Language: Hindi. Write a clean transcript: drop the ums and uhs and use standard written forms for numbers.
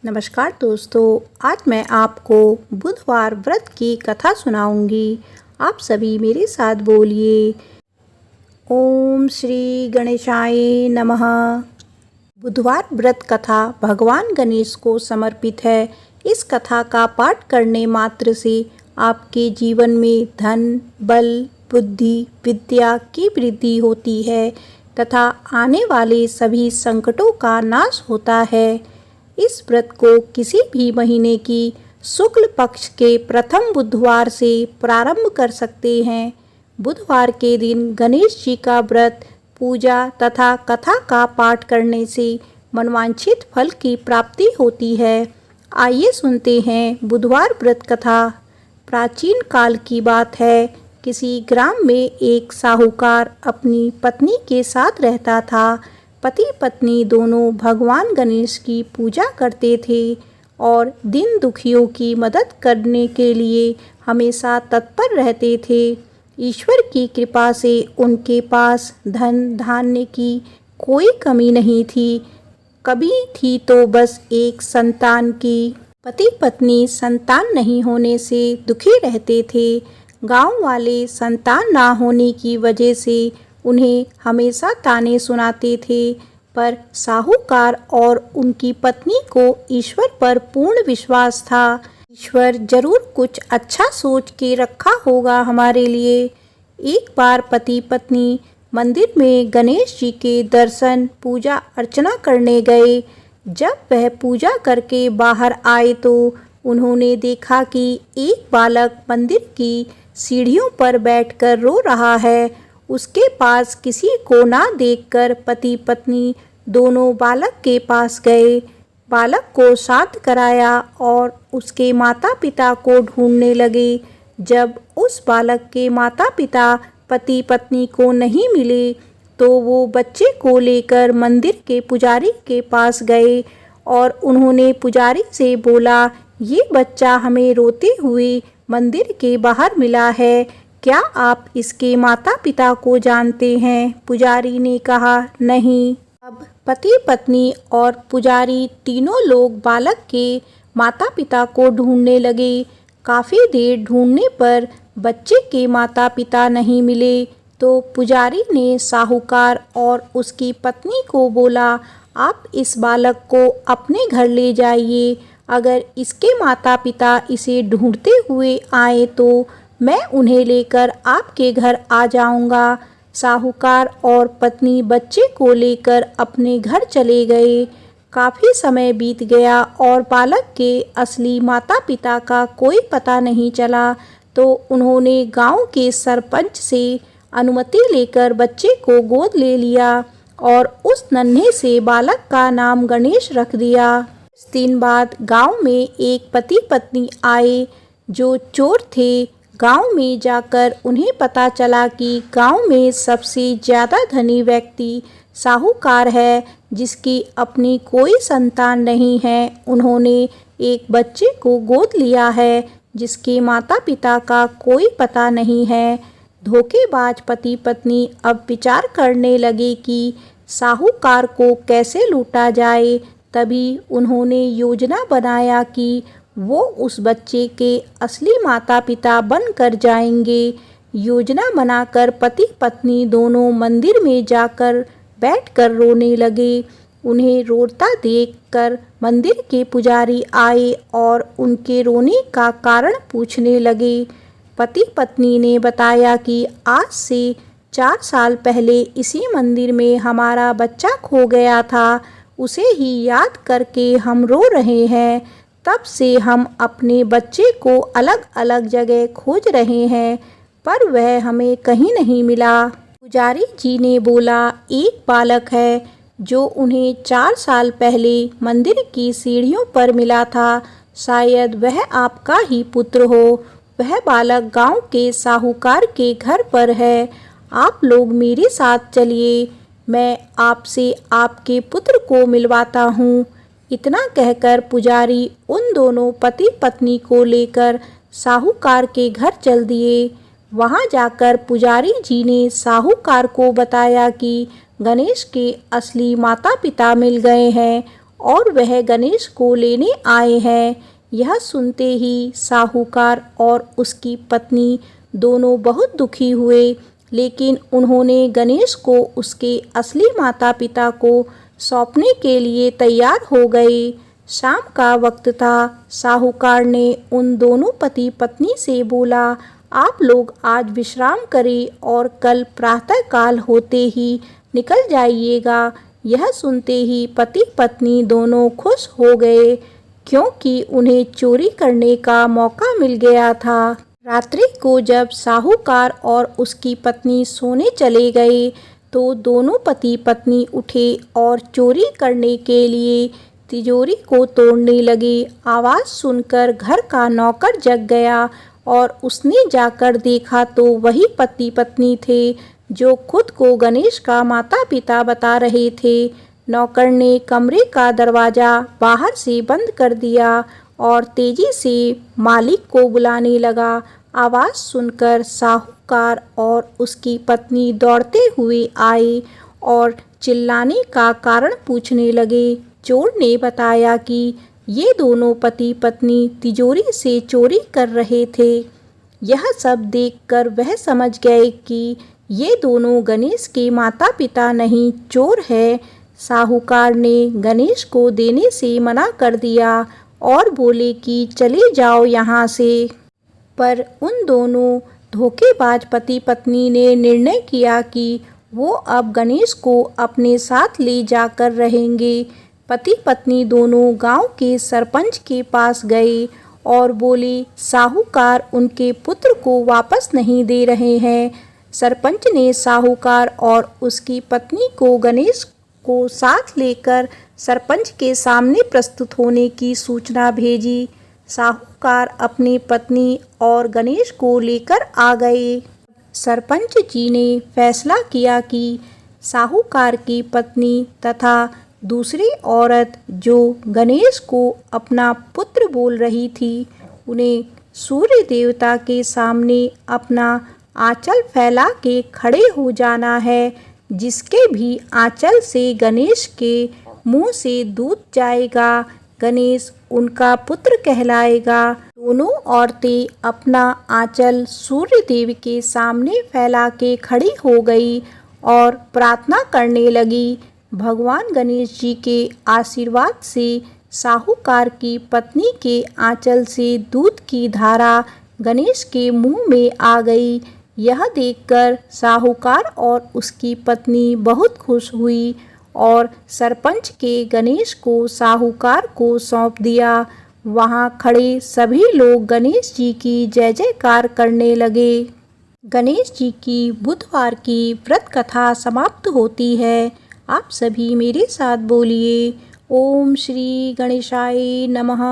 नमस्कार दोस्तों, आज मैं आपको बुधवार व्रत की कथा सुनाऊंगी। आप सभी मेरे साथ बोलिए, ओम श्री गणेशाय नमः। बुधवार व्रत कथा भगवान गणेश को समर्पित है। इस कथा का पाठ करने मात्र से आपके जीवन में धन, बल, बुद्धि, विद्या की वृद्धि होती है तथा आने वाले सभी संकटों का नाश होता है। इस व्रत को किसी भी महीने की शुक्ल पक्ष के प्रथम बुधवार से प्रारंभ कर सकते हैं। बुधवार के दिन गणेश जी का व्रत, पूजा तथा कथा का पाठ करने से मनवांछित फल की प्राप्ति होती है। आइए सुनते हैं बुधवार व्रत कथा। प्राचीन काल की बात है। किसी ग्राम में एक साहूकार अपनी पत्नी के साथ रहता था। पति पत्नी दोनों भगवान गणेश की पूजा करते थे और दीन दुखियों की मदद करने के लिए हमेशा तत्पर रहते थे। ईश्वर की कृपा से उनके पास धन धान्य की कोई कमी नहीं थी। कभी थी तो बस एक संतान की। पति पत्नी संतान नहीं होने से दुखी रहते थे। गांव वाले संतान ना होने की वजह से उन्हें हमेशा ताने सुनाते थे, पर साहूकार और उनकी पत्नी को ईश्वर पर पूर्ण विश्वास था। ईश्वर जरूर कुछ अच्छा सोच के रखा होगा हमारे लिए। एक बार पति पत्नी मंदिर में गणेश जी के दर्शन, पूजा अर्चना करने गए। जब वह पूजा करके बाहर आए तो उन्होंने देखा कि एक बालक मंदिर की सीढ़ियों पर बैठकर रो रहा है। उसके पास किसी को ना देखकर पति पत्नी दोनों बालक के पास गए। बालक को शांत कराया और उसके माता पिता को ढूंढने लगे। जब उस बालक के माता पिता पति पत्नी को नहीं मिले तो वो बच्चे को लेकर मंदिर के पुजारी के पास गए और उन्होंने पुजारी से बोला, ये बच्चा हमें रोते हुए मंदिर के बाहर मिला है, क्या आप इसके माता पिता को जानते हैं? पुजारी ने कहा, नहीं। अब पति पत्नी और पुजारी तीनों लोग बालक के माता पिता को ढूंढने लगे। काफ़ी देर ढूंढने पर बच्चे के माता पिता नहीं मिले तो पुजारी ने साहूकार और उसकी पत्नी को बोला, आप इस बालक को अपने घर ले जाइए। अगर इसके माता पिता इसे ढूंढते हुए आए तो मैं उन्हें लेकर आपके घर आ जाऊंगा। साहूकार और पत्नी बच्चे को लेकर अपने घर चले गए। काफ़ी समय बीत गया और बालक के असली माता पिता का कोई पता नहीं चला तो उन्होंने गांव के सरपंच से अनुमति लेकर बच्चे को गोद ले लिया और उस नन्हे से बालक का नाम गणेश रख दिया। कुछ दिन बाद गांव में एक पति पत्नी आए जो चोर थे। गांव में जाकर उन्हें पता चला कि गांव में सबसे ज़्यादा धनी व्यक्ति साहूकार है जिसकी अपनी कोई संतान नहीं है। उन्होंने एक बच्चे को गोद लिया है जिसके माता पिता का कोई पता नहीं है। धोखेबाज पति पत्नी अब विचार करने लगे कि साहूकार को कैसे लूटा जाए। तभी उन्होंने योजना बनाया कि वो उस बच्चे के असली माता पिता बनकर जाएंगे। योजना बनाकर पति पत्नी दोनों मंदिर में जाकर बैठकर रोने लगे। उन्हें रोता देखकर मंदिर के पुजारी आए और उनके रोने का कारण पूछने लगे। पति पत्नी ने बताया कि आज से 4 साल पहले इसी मंदिर में हमारा बच्चा खो गया था। उसे ही याद करके हम रो रहे हैं। तब से हम अपने बच्चे को अलग अलग जगह खोज रहे हैं पर वह हमें कहीं नहीं मिला। पुजारी जी ने बोला, एक बालक है जो उन्हें 4 साल पहले मंदिर की सीढ़ियों पर मिला था। शायद वह आपका ही पुत्र हो। वह बालक गांव के साहूकार के घर पर है। आप लोग मेरे साथ चलिए, मैं आपसे आपके पुत्र को मिलवाता हूँ। इतना कहकर पुजारी उन दोनों पति पत्नी को लेकर साहूकार के घर चल दिए। वहां जाकर पुजारी जी ने साहूकार को बताया कि गणेश के असली माता पिता मिल गए हैं और वह गणेश को लेने आए हैं। यह सुनते ही साहूकार और उसकी पत्नी दोनों बहुत दुखी हुए, लेकिन उन्होंने गणेश को उसके असली माता पिता को सौंपने के लिए तैयार हो गए। शाम का वक्त था। साहूकार ने उन दोनों पति पत्नी से बोला, आप लोग आज विश्राम करें और कल प्रातःकाल होते ही निकल जाइएगा। यह सुनते ही पति पत्नी दोनों खुश हो गए, क्योंकि उन्हें चोरी करने का मौका मिल गया था। रात्रि को जब साहूकार और उसकी पत्नी सोने चले गए तो दोनों पति पत्नी उठे और चोरी करने के लिए तिजोरी को तोड़ने लगे। आवाज़ सुनकर घर का नौकर जग गया और उसने जाकर देखा तो वही पति पत्नी थे जो खुद को गणेश का माता पिता बता रहे थे। नौकर ने कमरे का दरवाज़ा बाहर से बंद कर दिया और तेजी से मालिक को बुलाने लगा। आवाज़ सुनकर साहूकार और उसकी पत्नी दौड़ते हुए आए और चिल्लाने का कारण पूछने लगे। चोर ने बताया कि ये दोनों पति पत्नी तिजोरी से चोरी कर रहे थे। यह सब देखकर वह समझ गए कि ये दोनों गणेश के माता पिता नहीं, चोर है। साहूकार ने गणेश को देने से मना कर दिया और बोले कि चले जाओ यहाँ से। पर उन दोनों धोखेबाज पति पत्नी ने निर्णय किया कि वो अब गणेश को अपने साथ ले जाकर रहेंगे। पति पत्नी दोनों गांव के सरपंच के पास गए और बोले, साहूकार उनके पुत्र को वापस नहीं दे रहे हैं। सरपंच ने साहूकार और उसकी पत्नी को गणेश को साथ लेकर सरपंच के सामने प्रस्तुत होने की सूचना भेजी। साहूकार अपनी पत्नी और गणेश को लेकर आ गए। सरपंच जी ने फैसला किया कि साहूकार की पत्नी तथा दूसरी औरत जो गणेश को अपना पुत्र बोल रही थी, उन्हें सूर्य देवता के सामने अपना आंचल फैला के खड़े हो जाना है। जिसके भी आंचल से गणेश के मुंह से दूध जाएगा, गणेश उनका पुत्र कहलाएगा। दोनों औरतें अपना आंचल सूर्य देव के सामने फैला के खड़ी हो गई और प्रार्थना करने लगी। भगवान गणेश जी के आशीर्वाद से साहूकार की पत्नी के आंचल से दूध की धारा गणेश के मुंह में आ गई। यह देखकर साहूकार और उसकी पत्नी बहुत खुश हुई और सरपंच के गणेश को साहूकार को सौंप दिया। वहां खड़े सभी लोग गणेश जी की जय जयकार करने लगे। गणेश जी की बुधवार की व्रत कथा समाप्त होती है। आप सभी मेरे साथ बोलिए, ओम श्री गणेशाय नमः।